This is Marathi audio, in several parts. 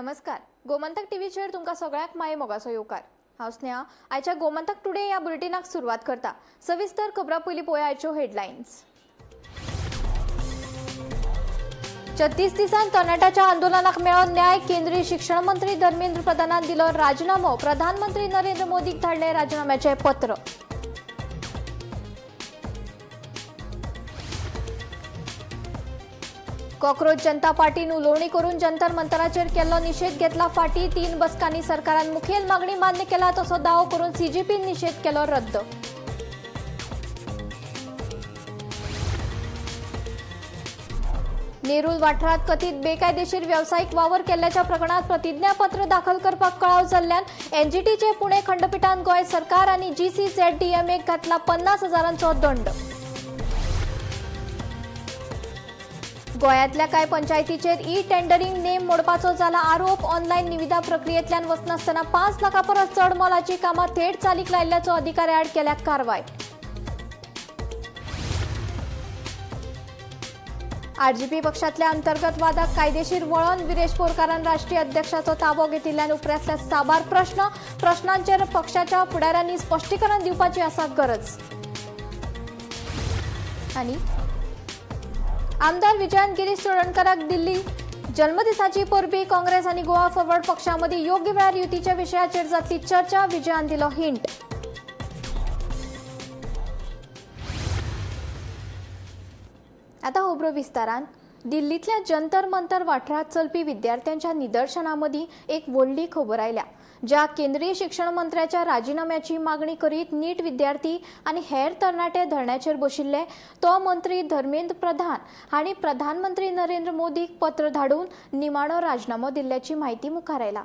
नमस्कार. गोमंतक टीव्हीचेर तुमकां सगळ्यांक माये मोगाचो येवकार. हांव स्नेहा. आयच्या गोमंतक टुडे ह्या बुलेटिनाक सुरवात करता. सविस्तर खबरां पयलीं पळोवया आयच्यो हेडलायन्स. 36 दिसान तरणाट्याच्या आंदोलनाक मेळ्ळो न्याय. केंद्रीय शिक्षण मंत्री धर्मेंद्र प्रधानान दिलो राजीनामो. प्रधानमंत्री नरेंद्र मोदीक धाडले राजीनाम्याचे पत्र. कॉक्रोच जनता पार्टीन उलोवणी करून जंतर मंतराचेर केल्लो निषेध घेतला फाटी. 3 बसकांनी सरकारान मुखेल मागणी मान्य केला तसो दावो करून सीजेपीन निषेध केलो रद्द. नेरूल वाठारात कथीत बेकायदेशीर व्यावसायिक वावर केल्ल्याच्या प्रकरणात प्रतिज्ञापत्र दाखल करपाक कळाव जाल्ल्यान एनजीटीचे पुणे खंडपीठान गोंय सरकार आनी जीसीझेडडीएमएक घातला 50,000 दंड. गोंयांतल्या कांय पंचायतीचेर टेंडरिंग नेम मोडपाचो जाला आरोप. ऑनलायन निविदा प्रक्रियेंतल्यान वचनासतना 5 लाखां परस चड मोलाची कामां थेट चालीक लायिल्ल्याचो अधिकाऱ्या आड केल्या कारवाय. आरजीपी पक्षातल्या अंतर्गत वादाक कायदेशीर वळण. विरेश पोरकारान राष्ट्रीय अध्यक्षाचो ताबो घेतिल्ल्यान उपरांतल्या साबार प्रश्नांचेर पक्षाच्या फुडाऱ्यांनी स्पश्टीकरण दिवपाची आसा गरज. आनी आमदार विजयान गिरीश चोडणकराक दिल्ली जन्मदिसाची परबी. काँग्रेस आनी गोवा फॉरवर्ड पक्षांमदी योग्य वेळार युतीच्या विशयाचेर जातली चर्चा. विजयान दिलो हिंट. आता खबरो विस्तारान. दिल्लीतल्या जंतर मंतर वाठारात चलपी विद्यार्थ्यांच्या निदर्शनांमदी एक व्हडली खबर आयल्या. ज्या केंद्रीय शिक्षण मंत्र्याच्या राजीनाम्याची मागणी करीत नीट विद्यार्थी आनी हेर तरणाटे धरण्याचेर बशिल्ले तो मंत्री धर्मेंद्र प्रधान हांणी प्रधानमंत्री नरेंद्र मोदीक पत्र धाडून निमाणो राजीनामो दिल्ल्याची माहिती मुखार आयला.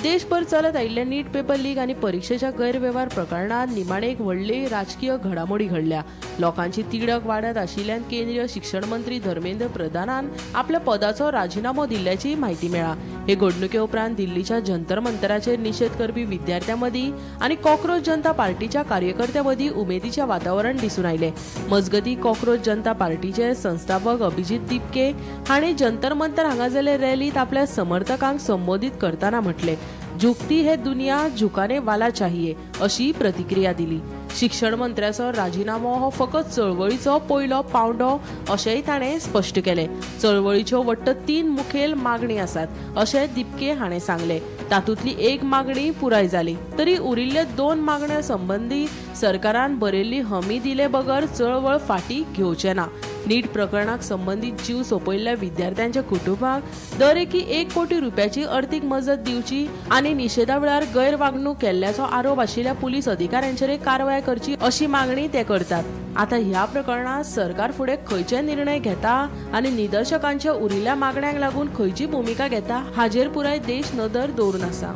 देशभर चलत आयिल्ल्या नीट पेपर लीक आनी परीक्षेच्या गैरव्यवहार प्रकरणात निमाणे एक व्हडली राजकीय घडामोडी घडल्या. लोकांची तिडक वाडत आशिल्ल्यान केंद्रीय शिक्षण मंत्री धर्मेंद्र प्रधानान आपल्या पदाचो राजीनामो दिल्ल्याची माहिती मेळ्ळा. हे घडणुके उपरांत दिल्लीच्या जंतर मंतराचेर निषेध करपी विद्यार्थ्यांमदी आनी कॉक्रोच जनता पार्टीच्या कार्यकर्त्यांमदी उमेदीचे वातावरण दिसून आयले. मजगती कॉक्रोच जनता पार्टीचे संस्थापक अभिजीत दिपके हांणी जंतर मंतर हांगा जाल्ले रॅलीत आपल्या समर्थकांक संबोधित करताना म्हटले, झुकती है दुनिया, झुकाने वाला चाहिए अशी प्रतिक्रिया दिली. शिक्षण मंत्र्याचो राजीनामो हो फकत चळवळीचो पयलो पावंडो अशेंय ताणें स्पश्ट केलें. चळवळीच्यो वट्ट 3 मुखेल मागणी आसात अशें दिपके हाणें सांगलें. तातूंतली एक मागणी पुराय जाली तरी उरिल्ले 2 मागण्या संबंधी सरकारान बरयल्ली हमी दिले बगर चळवळ फाटी घेवचे ना. नीट प्रकरणाक संबंधित जीव सोंपयल्ल्या विद्यार्थ्यांच्या कुटुंबाक दरेकी 1 कोटी रुपयाची अर्थीक मजत दिवची आनी निषेधा वेळार गैरवागणूक केल्ल्याचो आरोप आशिल्ल्या पुलीस अधिकाऱ्यांचेर कारवाय करची अशी मागणी ते करतात. आता ह्या प्रकरणात सरकार फुडें खंयचे निर्णय घेता आनी निदर्शकांच्या उरिल्ल्या मागण्यांक लागून खंयची भूमिका घेता हाजेर पुराय देश नदर दवरून आसा.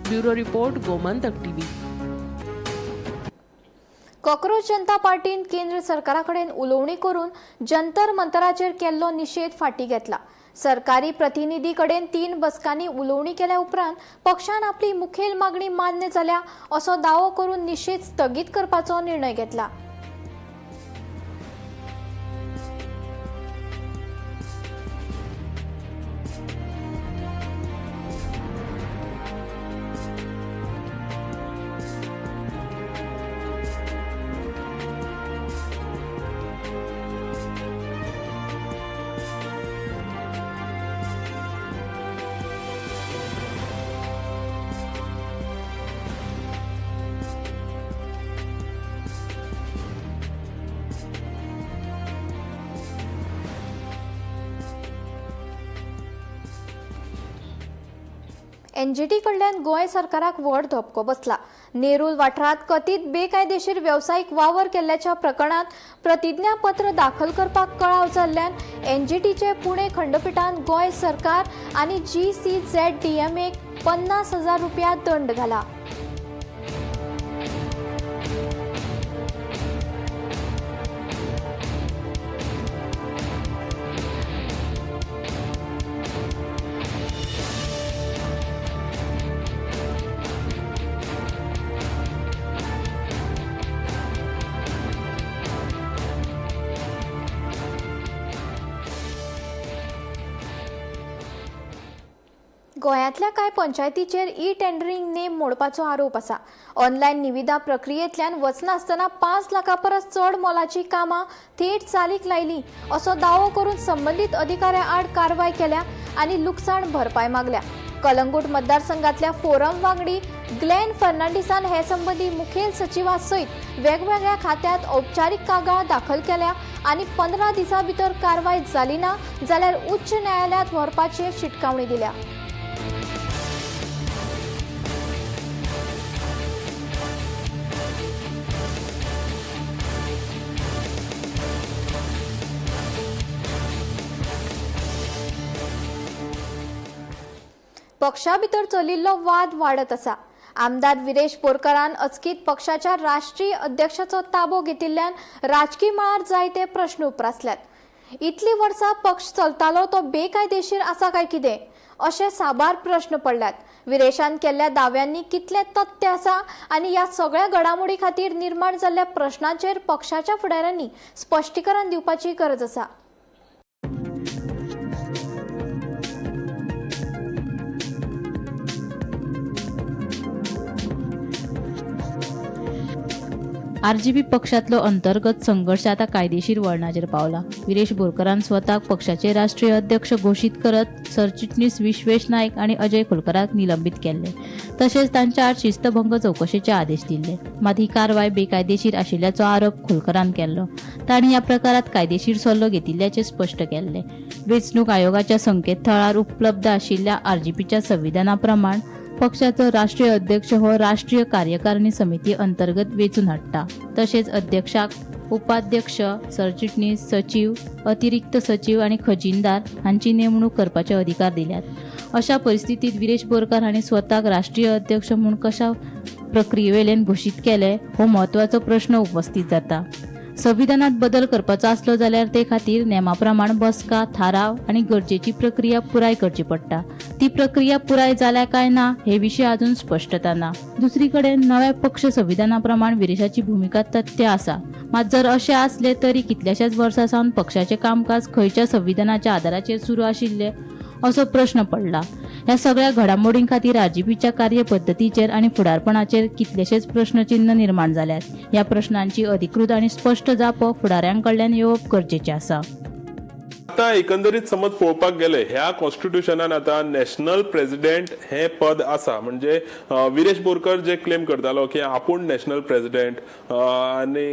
Bureau report, Gomantak TV. Cockroach Janata पार्टीन केंद्र सरकाराकडेन उलोवणी करून जंतर मंतराचेर केल्लो निषेध फाटी घेतला. सरकारी प्रतिनिधी कडेन 3 बसकांनी उलोवणी केल्या उपरांत पक्षान आपली मुखेल मागणी मान्य जाल्या असो दावो करून निषेध स्थगीत करपाचो निर्णय घेतला. एनजीटी कडल्यान गोंय सरकाराक व्हड धपको बसला. नेरूल वाठारात कथीत बेकायदेशीर व्यावसायिक वावर केल्ल्याच्या प्रकरणात प्रतिज्ञापत्र दाखल करपाक कळाव जाल्ल्यान एनजीटीचे पुणे खंडपीठान गोंय सरकार आनी जीसीझेडडीएमएक 50,000 रुपया दंड घाला. गोंयांतल्या कांय पंचायतीचेर ई टेंडरिंग नेम मोडपाचो आरोप आसा. ऑनलायन निविदा प्रक्रियेंतल्यान वचनासतना 5 लाखां परस चड मोलाची कामां थेट चालीक लायली असो दावो करून संबंदीत अधिकाऱ्या आड कारवाय केल्या आनी लुकसाण भरपाय मागल्या. कलंगूट मतदारसंघातल्या फोरम वांगडी ग्लेन फर्नांडिसान हे संबंधी मुखेल सचिवा सयत वेगवेगळ्या खात्यांत औपचारीक कागाळ दाखल केल्या आनी 15 दिसां भितर कारवाय जाली ना जाल्यार उच्च न्यायालयात व्हरपाची शिटकावणी दिल्या. पक्षा भितर चलिल्लो वाद वाडत आसा. आमदार विरेश बोरकारान अचकीत पक्षाच्या राष्ट्रीय अध्यक्षाचो ताबो घेतिल्ल्यान राजकीय मळार जायते प्रश्न उप्रासल्यात. इतली वर्सां पक्ष चलतालो तो बेकायदेशीर आसा काय कितें अशे साबार प्रश्न पडल्यात. विरेशान केल्ल्या दाव्यांनी कितले तथ्य आसा आनी ह्या सगळ्या घडामोडी खातीर निर्माण जाल्ल्या प्रश्नांचेर पक्षाच्या फुडाऱ्यांनी स्पश्टीकरण दिवपाची गरज आसा. आरजीपी पक्षातलो अंतर्गत संघर्ष आता कायदेशीर वळणाचेर पावला. विरेश बोरकारान स्वताक पक्षाचे राष्ट्रीय अध्यक्ष घोषित करत सरचिटणीस विश्वेश नायक आणि अजय खोलकराक निलंबित केले. तसेच तांच्या आड शिस्तभंग चौकशेचे आदेश दिले. मात ही कारवाय बेकायदेशीर आशिल्ल्याचो आरोप खोलकरान केलो. तांणी ह्या प्रकारात कायदेशीर सल्लो घेतिल्ल्याचे स्पष्ट केले. वेंचणूक आयोगाच्या संकेतथळार उपलब्ध आशिल्ल्या आरजीपीच्या संविधाना प्रमाण पक्षाचो राष्ट्रीय अध्यक्ष हो राष्ट्रीय कार्यकारिणी समिती अंतर्गत वेचून हाडटा. तसेच अध्यक्षाक उपाध्यक्ष, सरचिटणीस, सचिव, अतिरिक्त सचिव आणि खजिनदार हांची नेमणूक करपाचे अधिकार दिल्यात. अशा परिस्थितीत विरेश बोरकार हांणी स्वताक राष्ट्रीय अध्यक्ष म्हणून कशा प्रक्रियेवेल्यान घोषित केले हो महत्वाचो प्रश्न उपस्थित जाता. संविधानात बदल करपाचो आसलो जाल्यार ते खातीर नेमाप्रमाण बसका, थाराव आणि गरजेची प्रक्रिया पुराय करची पडटा. ती प्रक्रिया पुराय जाल्या काय ना हे विशीं अजून स्पष्टता ना. दुसरीकडे नव्या पक्ष संविधानाप्रमाण विरेशाची भूमिका तथ्य आसा. मात जर अशें आसले तरी कितल्याशाच वर्सां सावन पक्षाचे कामकाज खंयच्या संविधानाच्या आदाराचेर सुरू आशिल्ले असो प्रश्न पडला. ह्या सगळ्या घडामोडीं खातीर आरजीपीच्या कार्यपद्दतीचेर आणि फुडारपणाचेर कितलेशेच प्रश्नचिन्ह निर्माण जाल्यात. ह्या प्रश्नांची अधिकृत आणि स्पष्ट जापो फुडाऱ्यांकडल्यान येवप गरजेचें आसा. आता एकंदरीत समज पळोवपाक गेले ह्या कॉन्स्टिट्यूशनान आता नॅशनल प्रेसिडेंट हे पद आसा. म्हणजे विरेश बोरकर जे क्लेम करतालो की आपूण नॅशनल प्रेसिडेंट आणि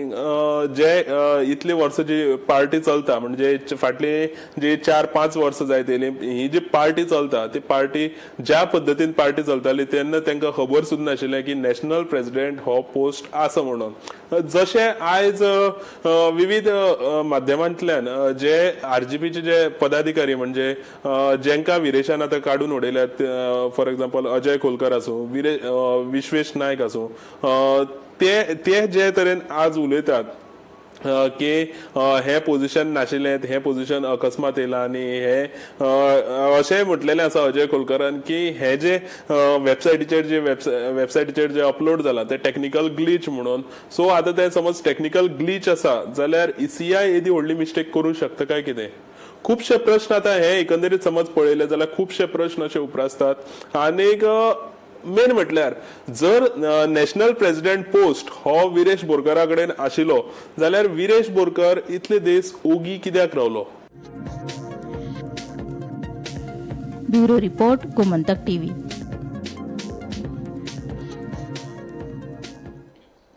जे इतली वर्सां जी पार्टी चलता म्हणजे फाटली जी 4-5 वर्सां जायत ही जी पार्टी चलता ती पार्टी ज्या पद्दतीन पार्टी चलताली तेन्ना तांकां खबर सुद्दां नाशिल्लें की नॅशनल प्रेसिडेंट हो पोस्ट आसा म्हणून. जशे आयज विविध माध्यमांतल्यान जे आरजीपीचे जे पदाधिकारी म्हणजे जेंका विरेशान आता काढून उडयल्यात, फॉर एक्झाम्पल अजय खोलकर आसूं, विश्वेश नायक आसूं, ते जे तरेन आज उलयतात की हे पोझिशन नाशिल्लें, हे पोझिशन अकस्मात येयलां आनी हे अशेंय म्हटलेलें आसा अजय खोलकरान की हे जे वेबसायटीचेर जे अपलोड जाला ते टेक्निकल ग्लिच म्हणून. सो आतां ते समज टेक्निकल ग्लिच आसा जाल्यार ECI येदी व्हडली मिस्टेक करूंक शकता काय कितें. खुबशे प्रश्न आता हे एकंदरीत समज पळयले जाल्यार खुबशे प्रश्न अशे उप्रासतात. आनीक मेन म्हटल्यार जर नॅशनल प्रेसिडेंट पोस्ट हो विरेश बोरकारा कडेन आशिल्लो जाल्यार विरेश बोरकर इतले दीस ओगी कित्याक रावलो. Bureau report, Gomantak TV.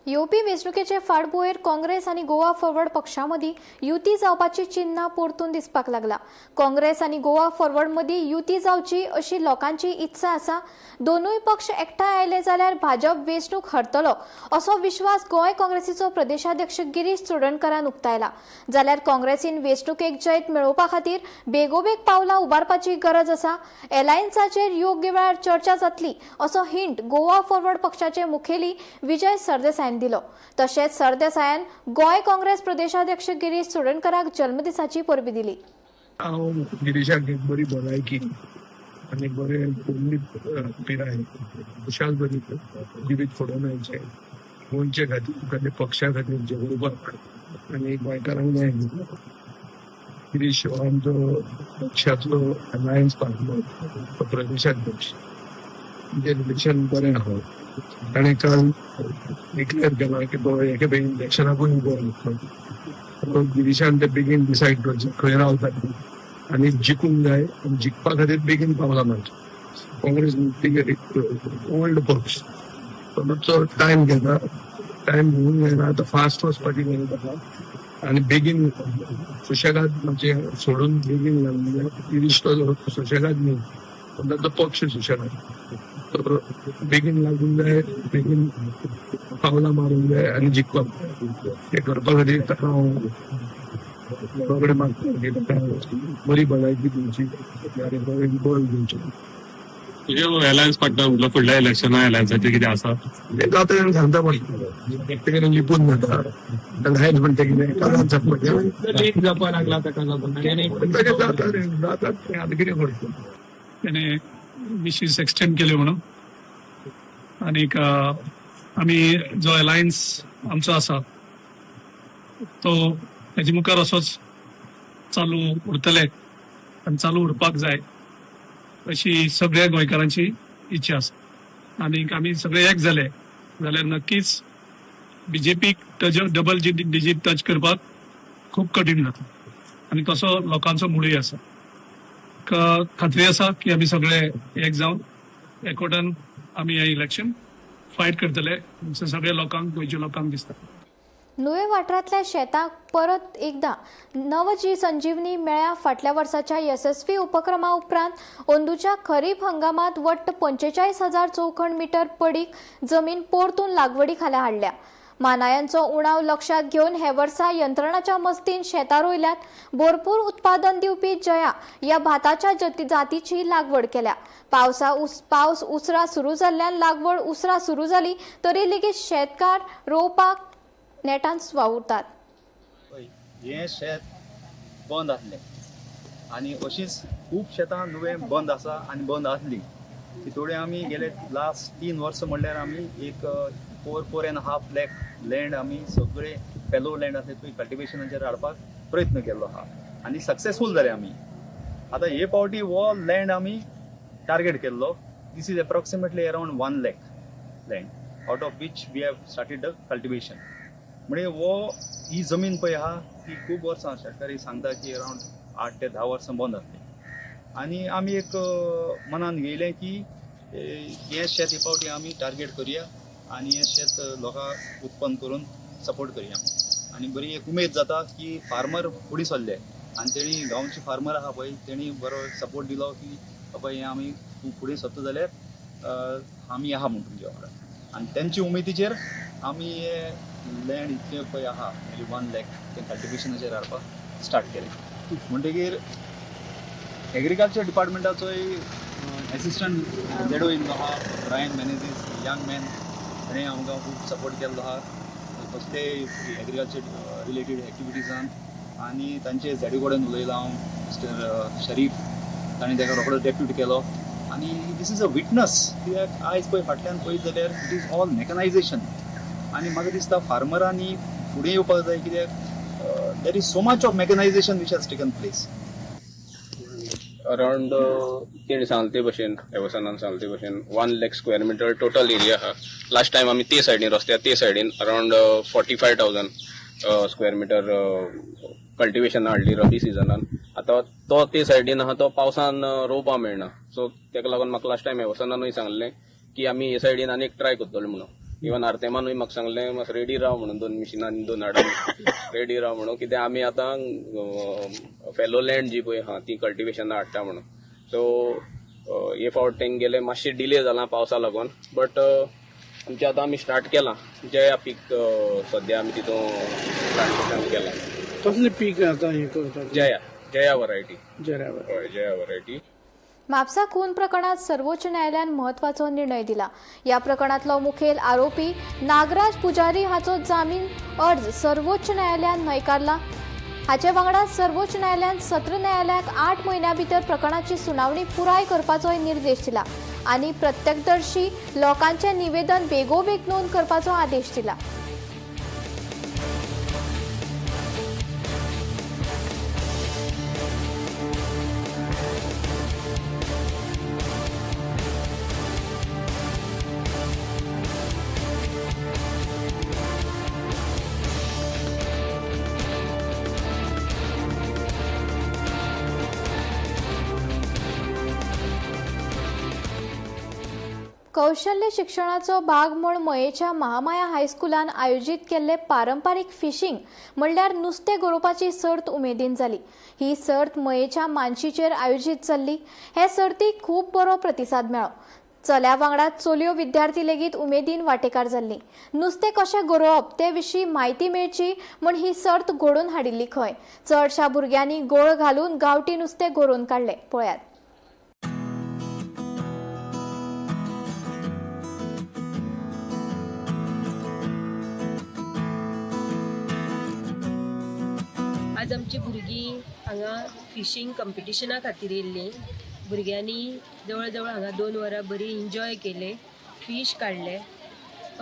येवपी वेंचणुकेचे फाटभुंयेर काँग्रेस आनी गोवा फॉरवर्ड पक्षां मदीं युती जावपाची चिन्हां परतून दिसपाक लागला. काँग्रेस आनी गोवा फॉरवर्ड मदीं युती जावची अशी लोकांची इत्सा आसा. दोनूय पक्ष एकठांय आयले जाल्यार भाजप वेंचणूक हरतलो असो विश्वास गोंय काँग्रेसीचो प्रदेशाध्यक्ष गिरीश चोडणकरान उक्तायला. जाल्यार काँग्रेसीन वेंचणुकेक जैत मेळोवपा खातीर बेगोबेग पावलां उबारपाची गरज आसा. एलायन्साचेर योग्य वेळार चर्चा जातली असो हिंट गोवा फॉरवर्ड पक्षाचे मुखेली विजय सरदेसायान दिलो. तशेंच सरदेसायान गोंय काँग्रेस प्रदेशाध्यक्ष गिरीश चोडणकराक जल्मदिसाची परबी दिली. हांव गिरीशाक एक बरी भलायकी आनी बरे पोरणी पिराय खुशाल बरी जिवीत फडोवपाचे गोंयचे खातीर पक्षा खातीर झगडपाक आनी गोंयकारांक न्याय गिरीश हो आमचो पक्षातलो अलायन्स पार्टनर प्रदेशाध्यक्ष. म्हणजे इलेक्शन बरें आहा. ताणें काल डिक्लेअर केला की तो एके बेगीन इलेक्शनाकूय उबो रावतलो. गिरीशान ते बेगीन डिसायड करचें खंय रावता आनी जिखूंक जाय. जिखपा खातीर बेगीन पावला मागीर काँग्रेस ओल्ड पक्ष मातसो टायम घेता. टायम घेवन जायना. आतां फास्ट वचपाची गरज आसा आनी बेगीन सुशेगाद म्हणजे सोडून बेगीन लागले. गिरीश तो सुशेगाद न्ही पण ताचो पक्ष सुशेगाद. तर बेगीन लागूंक जाय. बेगीन पावलां मारूंक जाय आनी जिखपाक ते करपा खातीर ताका हांव सगळे मागता की ताका बरी भलायकी दिवची आनी बरें बळ दिवचें. अलायन्स पार्टनर म्हटलं फुडल्या इलेक्शना अलायन्साचें कितें आसा ते जाता सांगता पडटा. एकटेकडेन लिपून जाता लायन्स म्हणटा कितें कागांत जावपाचें जावपा लागला ताका लागून जाता रे जाता तें आतां कितें करचें. त्याने विशीस एक्सटेंड केले म्हणून. आनीक आमी जो अलायन्स आमचो आसा तो हेजे मुखार असोच चालू उरतले आनी चालू उरपाक जाय अशी सगळ्या गोंयकारांची इच्छा आसा. आनीक आमी सगळे एक जाले जाल्यार नक्कीच बीजेपीक डबल डिजीट टच करपाक खूब कठीण जाता आनी तसो लोकांचो मुडूय आसा. खात्री आसा की आमी सगळे एक जावन एकवटान आमी हे इलेक्शन फायट करतले असं सगळ्या लोकांक गोंयच्या लोकांक दिसता. नुये वाठारांतल्या शेतांक परत एकदा नवजी संजीवनी मेळ्या. फाटल्या वर्साच्या यशस्वी उपक्रमा उपरांत अंदूच्या खरीप हंगामात वट्ट 45,000 चौखण मिटर पडीक जमीन परतून लागवडी खाला हाडल्या. मानायांचो उणाव लक्षात घेवन हे वर्सा यंत्रणाच्या मस्तीन शेतां रोयल्यात. भरपूर उत्पादन दिवपी जया या भाताच्या जातीची लागवड केल्या. पावस उसरा सुरू जाल्ल्यान लागवड उसरा सुरू जाली तरी लेगीत शेतकार रोवपाक नेटान वावुरतात. हे शेत बंद आसलें आनी अशीच खूब शेतां नुवें बंद आसा आनी बंद आसली. तितूडे आमी गेले लास्ट 3 वर्सां म्हणल्यार आमी एक 4.5 लाख लँड आमी सगळे फेलो लँड आसले थंय कल्टिवेशनाचेर हाडपाक प्रयत्न केल्लो आहा आनी सक्सेसफूल जाले आमी. आतां हे फावटी हो लँड आमी टार्गेट केल्लो. This is approximately around 1 lakh land out of which we have started the cultivation. म्हणजे ही जमीन पळय आहा ती खूब वर्सां शेतकारी सांगता की अरावंड 8 ते 10 वर्सां बंद आसली. आनी आमी एक मनान घेयलें की हे शेत हे फावटी आमी टार्गेट करुया आनी हे शेत लोकांक उत्पन्न करून सपोर्ट करुया. आनी बरी एक उमेद जाता की फार्मर फुडें सरले आनी तेणी गांवचे फार्मर आहा पळय तेणी बरो सपोर्ट दिलो की बाबा हे आमी तूं फुडें सरता जाल्यार आमी आहा म्हणून तुमच्या वांगडा. आनी तेंचे उमेदीचेर आमी हे लँड इतले पळय आहा 1 लाख ते कल्टिवेशनाचेर हाडपाक स्टार्ट केलें. म्हणटकीर एग्रीकल्चर डिपार्टमेंटाचोय एसिस्टंट जेडो येयल्लो आहा ब्रायन मॅनेजीस यंग मॅन ताणें आमकां खूब सपोर्ट केल्लो आहा कसले एग्रीकल्चर रिलेटेड एक्टिविटीजान. आनी तांचे झेडी कडेन उलयलो हांव मिस्टर शरीफ ताणें ताका रोखडो डेप्यूट केलो. आनी दीस इज अ विटनस कित्याक आयज पळय फाटल्यान पळयत जाल्यार इट इज ऑल मॅकनायजेशन आनी म्हाका दिसता फार्मरांनी फुडें येवपाक जाय कित्याक there is so much of mechanisation which has taken place. Around तेणी सांगले ते भशेन एवसनान सांगले ते भशेन 1 lakh square metre total area आहा. लास्ट टायम आमी ते सायडीन रस्त्या ते सायडीन अराउंड 45,000 स्क्वेअर मिटर कल्टिवेशन हाडली रबी सिजनान. आतां तो ते सायडीन आहा तो पावसान रोवपा मेळना. सो तेका लागून म्हाका लास्ट टायम एवसनानूय सांगलें की आमी हे सायडीन आनी एक ट्राय करतले म्हणून. इवन आर्तेमानूय म्हाका सांगलें मातसो रेडी राव म्हणून 2 मिशिनांनी 2 हाडून रेडी राव म्हणून कित्याक आमी आतां फेलो लँड जी पळय आहा ती कल्टिवेशनां हाडटा म्हणून. सो हे फावट तेंगे गेले मातशें डिले जाला पावसा लागून. बट आमचे आतां आमी स्टार्ट केलां जया पीक सद्या आमी तितून प्लांटेशन केलां. कसले पीक आतां हें करतात? जया वरायटी. जया वरायटी. म्हापसा खून प्रकरणात सर्वोच्च न्यायालयान महत्वाचो निर्णय दिला. या प्रकरणातलो मुखेल आरोपी नागराज पुजारी हाचो जामीन अर्ज सर्वोच्च न्यायालयान न्हयकारला. हाचे वांगडा सर्वोच्च न्यायालयान सत्र न्यायालयाक 8 म्हयन्यां भितर प्रकरणाची सुनावणी पुराय करपाचोय निर्देश दिला आनी प्रत्यक्षदर्शी लोकांचे निवेदन बेगोबेग नोंद करपाचो आदेश दिला. कौशल्य शिक्षणाचो भाग म्हूण मयेच्या महामाया हायस्कुलान आयोजीत केल्ले पारंपारीक फिशिंग म्हणल्यार नुस्तें गरोवपाची सर्त उमेदीन जाली. ही सर्त मयेच्या मानशीचेर आयोजीत जाल्ली. हे सर्तीक खूब बरो प्रतिसाद मेळ्ळो. चल्या वांगडा चलयो विद्यार्थी लेगीत उमेदीन वांटेकार जाल्लीं. नुस्तें कशें गरोवप ते विशीं म्हायती मेळची म्हूण ही सर्त घडोवन हाडिल्ली खंय. चडशा भुरग्यांनी गोळ घालून गांवठी नुस्तें गरोवन काडलें. पळयात. आज आमची भुरगीं हांगा फिशींग कंपिटिशना खातीर येयल्लीं. भुरग्यांनी जवळ जवळ हांगा 2 वरां बरी एन्जॉय केले, फीश काडले.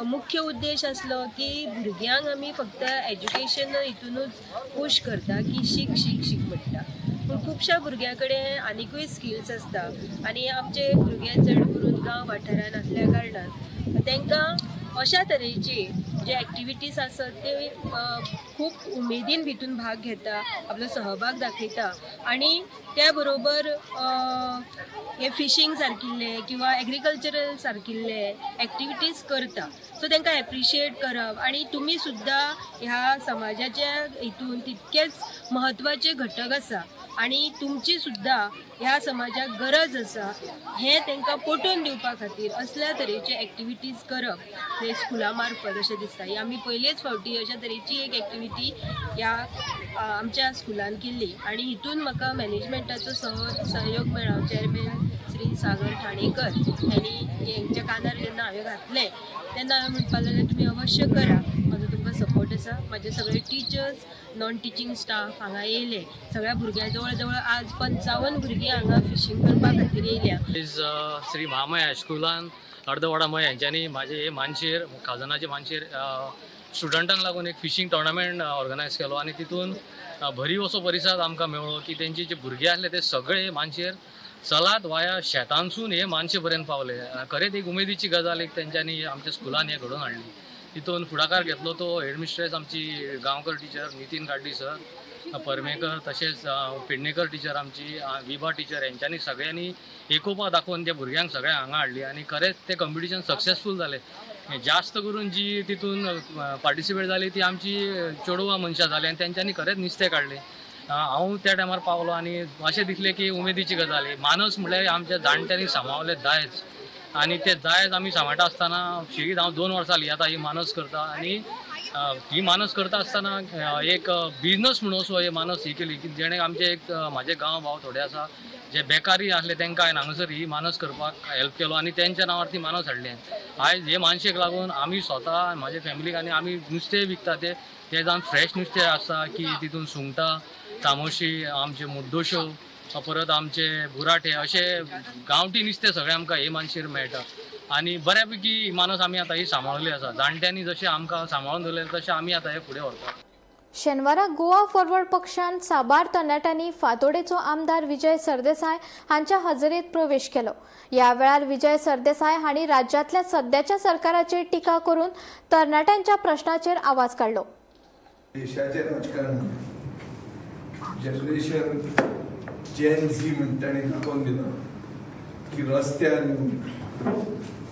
मुख्य उद्देश आसलो की भुरग्यांक आमी फक्त एज्युकेशन हितूनच पुश करता की शीक शीक शीक म्हणटा, पूण खुबश्या भुरग्यां कडेन आनिकूय स्किल्स आसता आनी आमचे भुरगे चड करून गांव वाठारांत आसल्या कारणान तांकां अशा तरेचे जे एक्टिविटीज आसत ते खूब उमेदीन भितून भाग घेता, आपलो सहभाग दाखयता आनी त्या बरोबर हे फिशींग सारकिल्ले किंवा एग्रीकल्चरल सारकिल्ले एक्टिविटीज करता. सो तांकां एप्रिशिएट करप आनी तुमी सुद्दां ह्या समाजाच्या हितून तितकेच म्हत्वाचे घटक आसा आनी तुमची सुद्दां ह्या समाजाक गरज आसा हें तांकां पटोवन दिवपा खातीर असल्या तरेचे एक्टिविटीज करप ते स्कुला मार्फत अशें दिसता. ही आमी पयलेच फावटी अशा तरेची एक एक्टिविटी ह्या आमच्या स्कुलान केल्ली आनी हितून म्हाका मॅनेजमेंटाचो सहयोग मेळ्ळो. चेअरमॅन श्री सागर ठाणेकर यांनी हेंच्या कानार जेन्ना हांवें घातलें तेन्ना हांवें म्हणपाक लागलें तुमी अवश्य करा, म्हाजो तुमकां सपोर्ट आसा. म्हाजे सगळे टिचर्स, नॉन टिचींग स्टाफ हांगा येयले. सगळ्या भुरग्यां जवळ जवळ आज 55 भुरगीं हांगा फिशींग करपा खातीर येयल्या. श्री महामाया हायस्कुलान अर्दवाडा मय हेंच्यांनी म्हाजे हे मानशेर खाजनाचे मानशेर स्टुडंटांक लागून एक फिशींग टोर्नामेंट ऑर्गनायज केलो आनी तितून भरीव असो परिसर आमकां मेळ्ळो की तेंचे जे भुरगे आसले ते सगळे मानशेर चलात वाया शेतांसून हे मानशे पर्यंत पावले. खरेंच एक उमेदीची गजाल एक तेंच्यांनी आमच्या स्कुलान हे घडोवन हाडली. तितून फुडाकार घेतलो तो हेडमिस्ट्रेस आमची गांवकर टिचर नितीन गाड्डी सर, परमेकर, तशेंच पेडणेकर टिचर आमची, विभा टिचर हेंच्यांनी सगळ्यांनी एकोपा दाखोवन त्या भुरग्यांक सगळ्यांक हांगा हाडली आनी खरेंच ते कंपिटिशन सक्सेसफूल जालें. जास्त करून जी तितून पार्टिसिपेट जाली ती आमची चेडवां मनशां जाली आनी तेंच्यांनी खरेंच नुस्तें काडलें. हांव त्या टायमार पावलो आनी अशें दिसलें की उमेदीची गजाल. मानस म्हळ्यार आमच्या जाणट्यांनी सांबाळले दायज आनी ते दायज आमी सांबाळटा आसतना शिगीत हांव 2 वर्सां लियाता ही मानस करता आनी ही मानस करता आसतना एक बिजनस म्हणून असो हे मानस ही केली की जेणे आमचे एक म्हाजे गांव भाव थोडे आसा जे बेकारी आसले तांकां हांवें हांगासर ही मानस करपाक हेल्प केलो आनी तेंच्या नांवार ती मानस हाडली. आयज हे मानशेक लागून आमी स्वता म्हाजे फॅमिलीक आनी आमी नुस्तें विकता ते जावन फ्रेश नुस्तें आसा की तितून सुंगटां, तामोशी, आमचे मुड्डोश्यो, परत आमचे बुराटे अशे गांवठी नुस्तें सगळें आमकां हे मानशेर मेळटा आनी बऱ्या पैकी ही मानस आमी आतां ही सांबाळली आसा. जाणट्यांनी जशें आमकां सांबाळून दवरलें तशें आमी आतां हे फुडें व्हरता. शेनवारा गोवा फॉरवर्ड पक्षान साबार तरणाट्यांनी फातोडेचो आमदार विजय सरदेसाय हांच्या हजेरेत प्रवेश केलो. या वेळार विजय सरदेसाय हांणी राज्यांतल्या सध्याच्या सरकाराचेर टिका करून तरणाट्यांच्या प्रश्नाचेर आवाज काडलो. देशाचे राजकारण जनरेशन जेन झी म्हणटा आनी दाखोवन दिला की रस्त्यार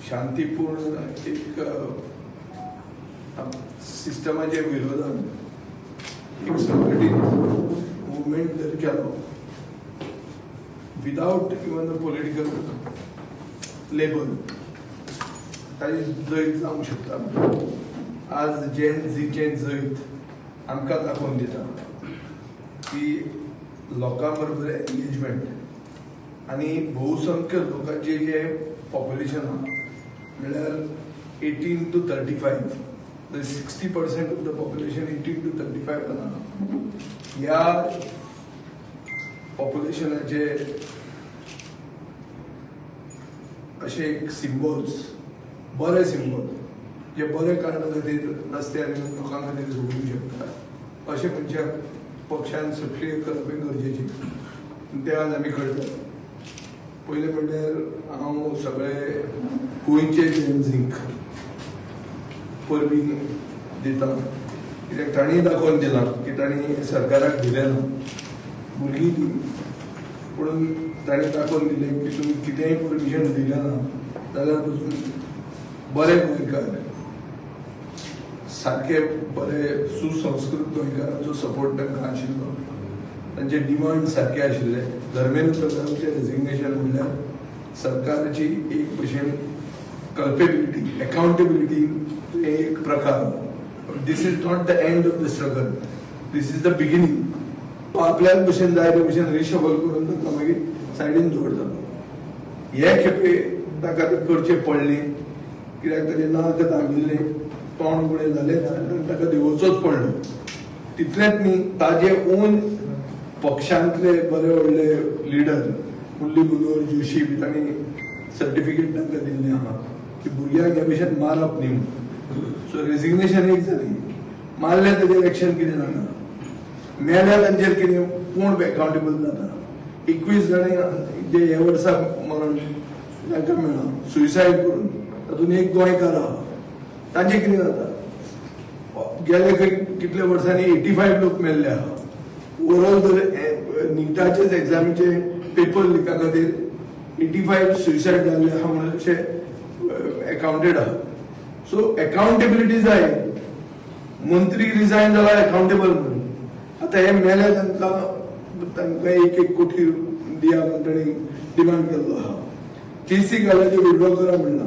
शांतीपूर्ण एक सिस्टमाच्या विरोधान एक संघटीत मुवमेंट जर केलो without even the political label ताची जैत जावंक शकता. आज जेन झीचें जैत आमकां दाखोवन दिता की लोकां बरोबर एंगेजमेंट आनी बहुसंख्य लोकांचे जे पॉप्युलेशन आहा म्हळ्यार 18 to 35, 60% of the population 18 to 35 आहा. ह्या पॉप्युलेशनाचे अशे एक सिम्बॉल्स, बरे सिम्बॉल जे बरे कारणा खातीर रस्त्यार लोकां खातीर जोडूंक शकता अशे खंयच्या पक्षान सक्रिय करप हे गरजेचें. ते आज आमी करता. पयलें म्हणल्यार हांव सगळे गोंयचे जेन्झींक परबीं दिता कित्याक तांणी दाखोवन दिलां की तांणी सरकाराक दिलें ना, भुरगीं ती, पूण तांणी दाखोवन दिलें की तुमी कितेंय परमिशन दिलें ना जाल्यार पासून बरे गोंयकार सारखे बरे सुसंस्कृत गोंयकारांचो सपोर्ट तांकां आशिल्लो. तांचे डिमांड सारखे आशिल्ले. धर्मेंद्र प्रधानाचें रेजिग्नेशन म्हणल्यार सरकाराची एक भशेन कल्पेबिलिटी, अकाउंटेबिलिटी एक प्रकार. This is not the end of the struggle, this is the beginning. आपल्याच भशेन जाय ते भशेन रिशफल करून ताका मागीर सायडीन दवरतलो. हे खेपे ताका ते करचें पडलें, कित्याक ताचें नांव तें दामिल्लें, तोंड गुणें जालेंच आनी ताका देंवोचोच पडलो. तितलेंच न्ही, ताजे ओन पक्षांतले बरे व्हडले लिडर मुरली मनोहर जोशी बी तांणी सर्टिफिकेट तांकां दिल्लें आहा की भुरग्यांक हे भशेन मारप न्ही म्हणून. सो रेजिग्नेशन एक जाली. मारलें ताजेर एक्शन कितें जाता, मेल्यार तांचेर कितें कोण अकाउंटेबल जाता. 21 जाणां जे हे वर्सा मरण तांकां मेळ्ळा सुसायड करून, तातूंत एक गोंयकार आहा. तांचें कितें जाता, गेले कितल्या वर्सांनी 85 लोक मेल्ले आहा. ओवरऑल जर निटाचेच एक्झामीचे पेपर लिका खातीर 85 सुसायड जाल्ले आहा म्हणून अशें अकाउंटेड आहा. सो अकाउंटेबिलिटी जाय. मंत्री रिजायन जाला अकाउंटेबल म्हणून. आतां हे मेले तांकां 1 कोटी दिया म्हणून तांणी डिमांड केल्लो आहा. केसी घालाचे विड्रॉ करा म्हणला.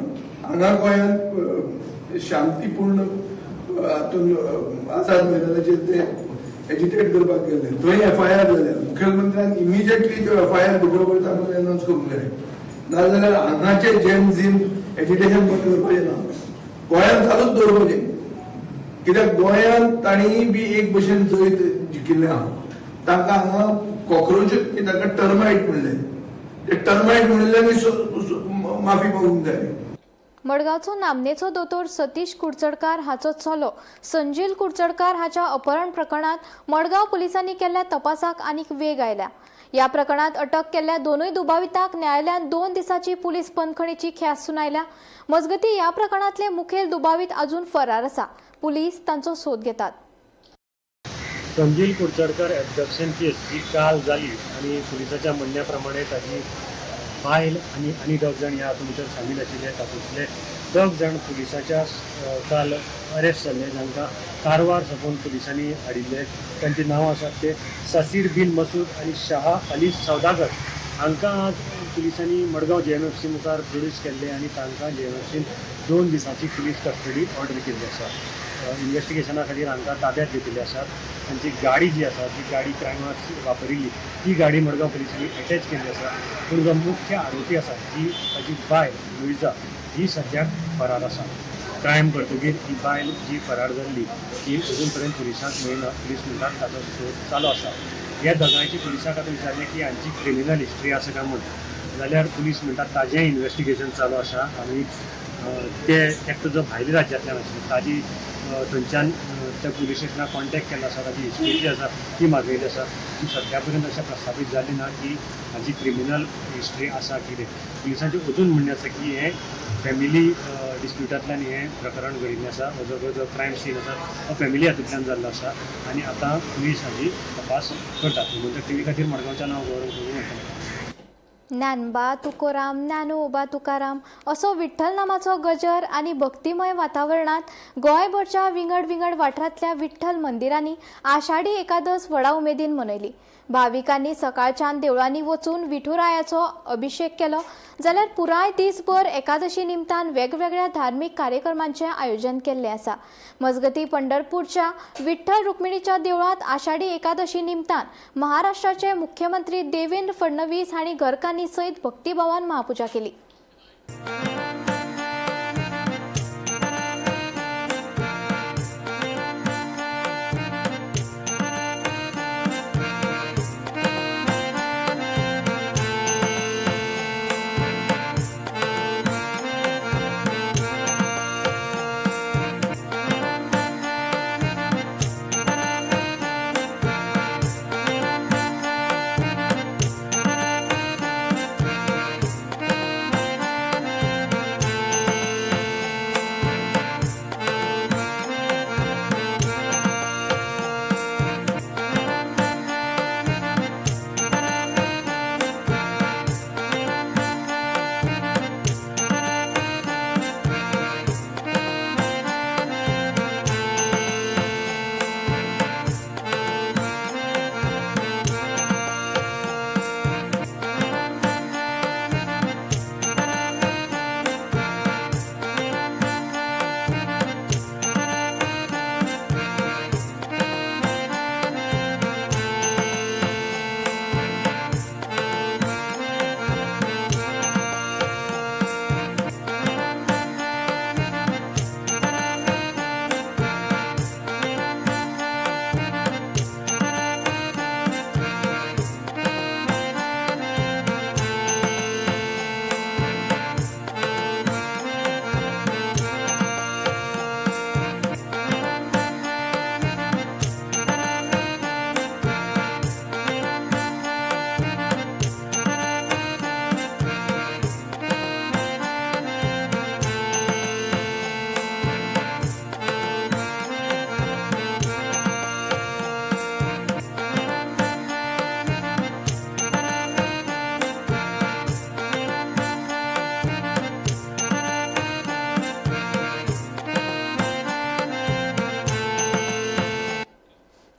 हांगा गोंयांत शांतीपूर्ण हातून आझाद मैदानाचेर ते एजिटेट करपाक गेले. थंय FIR जाल्या. मुखेलमंत्र्यान इमिजिएटली त्यो FIR भितर करता म्हणून अनाउन्स करूंक जाय. नाजाल्यार हांगाचे जेन एजिटेशन बंद करपाचें ना, गोंयांत चालूच दवरपाचें. कित्याक गोंयांत तांणी बी एक भशेन जैत जिखिल्लें आहा. तांकां हांगा कॉक्रोचूच न्ही, तांकां टर्मायट म्हणले. ते टर्मायट म्हणिल्ल्यानी माफी मागूंक जाय. मडगावचो नामनेचो दोतोर सतीश कुडचडकार हाचो चलो संजील कुडचडकार हाच्या अपहरण प्रकरणात मडगाव पोलिसांनी केल्ल्या तपासाक आनीक वेग आयल्या. या प्रकरणात अटक केल्ल्या दोनूय दुबावितांक न्यायालयान 2 दिसांची पुलीस बंदखणीची ख्यास्त सुनायल्या. मजगतीं ह्या प्रकरणातले मुखेल दुबावीत अजून फरार आसा. पुलीस तांचो सोद घेतात. संजील कुडचडकर एबडक्शन केस जी काल जाली आणि पुलिसाच्या म्हणण्याप्रमाणे ताची बायल आणि 2 जण ह्या भितर सामील आशिल्ले. तातूंतले 2 जण पुलिसाच्या काल अरेस्ट जाल्ले, जांकां कारवार साकून पुलिसांनी हाडिल्ले. तांची नांवां आसात ते ससीर बिन मसूद आणि शाह अली सौदागर. हांकां आज पुलिसांनी मडगांव JMFC मुखार प्रोड्यूस केल्ले आणि तांकां JMFCन 2 दिसांची पुलीस कस्टडी ऑर्डर केल्ली आसा. इन्व्हेस्टिगेशना खातीर हांकां ताब्यांत घेतिल्ले आसात. तांची गाडी जी आसा ती गाडी क्रायमाक वापरिल्ली ती गाडी मडगांव पुलिसांनी अटॅच केल्ली आसा. पूण जो मुख्य आरोपी आसा जी ताची बायल लुईजा ही सद्याक फरार आसा. क्रायम करतकीर ही बायल जी फरार जाल्ली ती अजून पर्यंत पुलिसांक मेळना. पुलीस म्हणटात ताचो सोद चालू आसा. ह्या दोगांयची पुलिसांक आतां विचारलें की हांची क्रिमिनल हिस्ट्री आसा काय म्हूण, जाल्यार पुलीस म्हणटात ताजें इन्व्हेस्टिगेशन चालू आसा. आनी ते एकटो जो भायल्या राज्यांतल्यान आशिल्लो ताजी थंयच्यान त्या पुलीस स्टेशनाक कॉन्टॅक्ट केल्लो आसा. ताची हिस्ट्री जी आसा ती मागयली आसा. ती सद्या पर्यंत अशें प्रस्थापीत जाली ना की हाची क्रिमिनल हिस्ट्री आसा कितें. पुलिसांचें अजून म्हणणें आसा की हें फॅमिली डिस्प्युटांतल्यान हें प्रकरण घडिल्लें आसा. हो जो क्रायम सीन आसा तो फॅमिली हातूंतल्यान जाल्लो आसा आनी आतां पुलीस हाची तपास करतात. म्हणटकीर टीव्ही खातीर मडगांवच्या नांव गौरव म्हणटा. ज्ञानबा तुकोराम ज्ञानोबा तुकाराम असो विठ्ठल नामाचो गजर आणि भक्तिमय वातावरणात गोंयभरच्या विंगड वाठारांतल्या विठ्ठल मंदिरांनी आषाढी एकादस व्हडा उमेदीन मनयली. भाविकांनी सकाळच्यान देवळांनी वचून विठुरायाचो अभिषेक केलो. जाल्यार पुराय दिसभर एकादशी निमतान वेगवेगळ्या धार्मीक कार्यक्रमांचे आयोजन केल्ले आसा. मजगती पंढरपूरच्या विठ्ठल रुक्मिणीच्या देवळात आषाढी एकादशी निमतान महाराष्ट्राचे मुख्यमंत्री देवेंद्र फडणवीस हांणी घरकान्नी सयत भक्तिभावान महापुजा केली.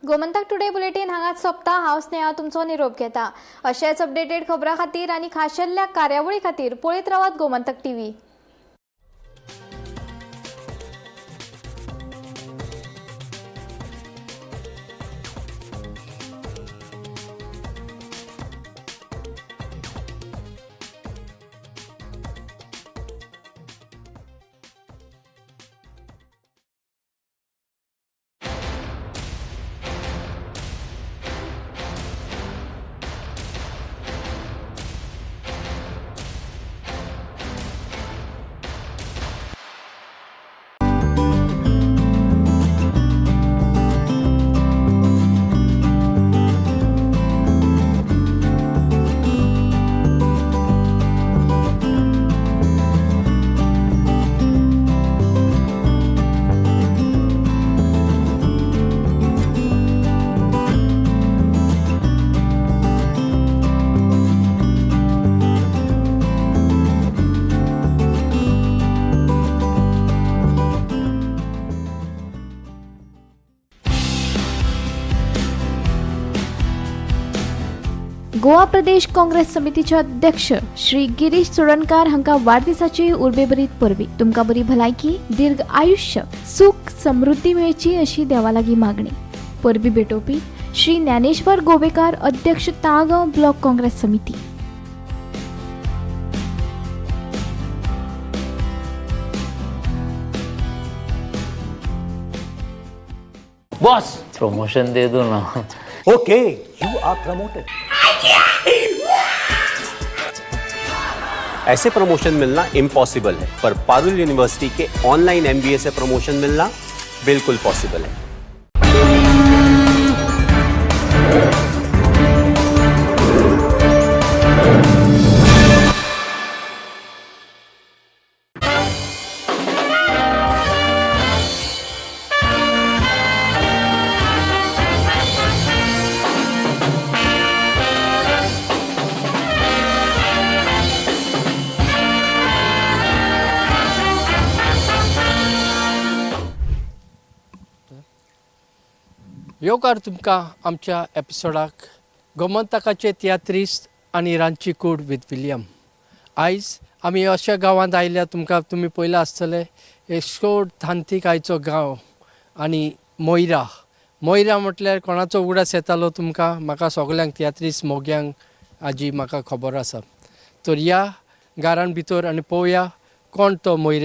गोमंतक टुडे बुलेटिन हांगाच सोंपता. हांव स्नेहा तुमचो निरोप घेता. अशेच अपडेटेड खबरां खातीर आनी खाशेल्ल्या कार्यावळी खातीर पळयत रावात गोमंतक टीव्ही. गोवा प्रदेश काँग्रेस समितीचे अध्यक्ष श्री गिरीश चोडणकार हांका वाडदिसाची उर्बेभरीत परबी. तुमकां बरी भलायकी, दीर्घ आयुष्य, सुख समृद्धी मेळची अशी देवा लागीं मागणी. परबी भेटोवपी श्री ज्ञानेश्वर गोवेकार, अध्यक्ष ताळगांव ब्लॉक काँग्रेस समिती. बॉस प्रमोशन दे दो ना. Okay, you are promoted. ऐसे प्रमोशन मिलना इम्पॉसिबल है, पर पारुल यूनिवर्सिटी के ऑनलाइन MBA से प्रमोशन मिलना बिल्कुल पॉसिबल है. येवकार तुमकां आमच्या एपिसोडाक गोमंतकाचे तियात्रिस्ट आनी रांदची कूड विथ विलियम. आयज आमी अशा गांवांत आयल्या तुमी पयलां आसतलें एस्कोड थांतीक आयचो गांव आनी मोयरा म्हटल्यार कोणाचो उगडास येतालो तुमकां म्हाका सगल्यांक तियात्रिस्ट मोग्यांक आजी म्हाका खबर आसा. तर या गारान भितर आनी पळोवया कोण तो मोयरे